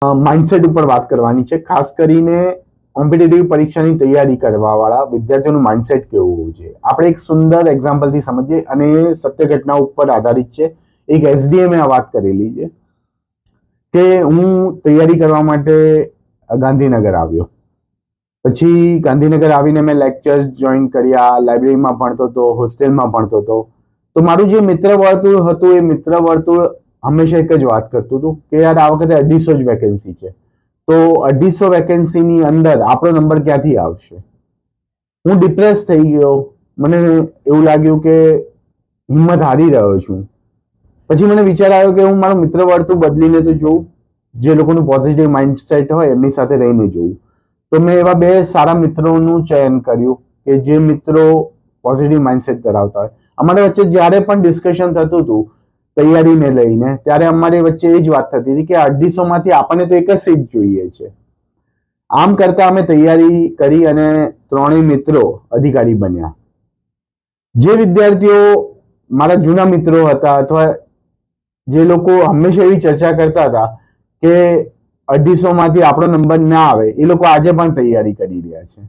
Mindset ઉપર વાત કરવાની છે. ખાસ કરીને કોમ્પિટિટિવ પરીક્ષાની તૈયારી કરવાવાળા વિદ્યાર્થીઓનું માઇન્ડસેટ કેવું હોવું જોઈએ. આપણે એક સુંદર એક્ઝામ્પલથી સમજીએ અને એ સત્ય ઘટના ઉપર આધારિત છે. એક એસડીએમે આ વાત કરેલી છે કે હું તૈયારી કરવા માટે ગાંધીનગર આવ્યો. પછી ગાંધીનગર આવીને મેં લેક્ચર્સ જોઈન કર્યા, લાઇબ્રેરીમાં ભણતો હતો, હોસ્ટેલમાં ભણતો હતો. તો મારું જે મિત્ર વર્તુળ હતું એ મિત્ર વર્તુળ હંમેશા એક જ વાત કરતું હતું કે યાર આ વખતે 250 જ વેકેન્સી છે, તો 250 વેકેન્સીની અંદર આપણો નંબર ક્યાંથી આવશે? હું ડિપ્રેસ થઈ ગયો. મને એવું લાગ્યું કે હિંમત હારી રહ્યો છું. પછી મને વિચાર આવ્યો કે હું મારું મિત્ર વર્તુળ બદલીને તો જોઉં, જે લોકોનું પોઝિટિવ માઇન્ડસેટ હોય એમની સાથે રહીને જોઉં. તો મેં એવા 2 સારા મિત્રોનું ચયન કર્યું કે જે મિત્રો પોઝિટિવ માઇન્ડસેટ ધરાવતા હોય. અમારા વચ્ચે જ્યારે પણ ડિસ્કશન થતું હતું તૈયારીને લઈને, ત્યારે અમારી વચ્ચે એ જ વાત થતી હતી કે 250 માંથી આપણને તો એક જ સીટ જોઈએ છે. આમ કરતા અમે તૈયારી કરી અને 3 મિત્રો અધિકારી બન્યા. જે વિદ્યાર્થીઓ મારા જૂના મિત્રો હતા અથવા જે લોકો હંમેશા એવી ચર્ચા કરતા હતા કે 250 માંથી આપણો નંબર ના આવે, એ લોકો આજે પણ તૈયારી કરી રહ્યા છે.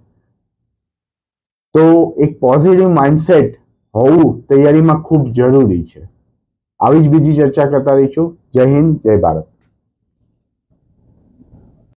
તો એક પોઝિટિવ માઇન્ડસેટ હોવું તૈયારીમાં ખૂબ જરૂરી છે. આવી જ બીજી ચર્ચા કરતા રહીશું. જય હિન્દ, જય ભારત.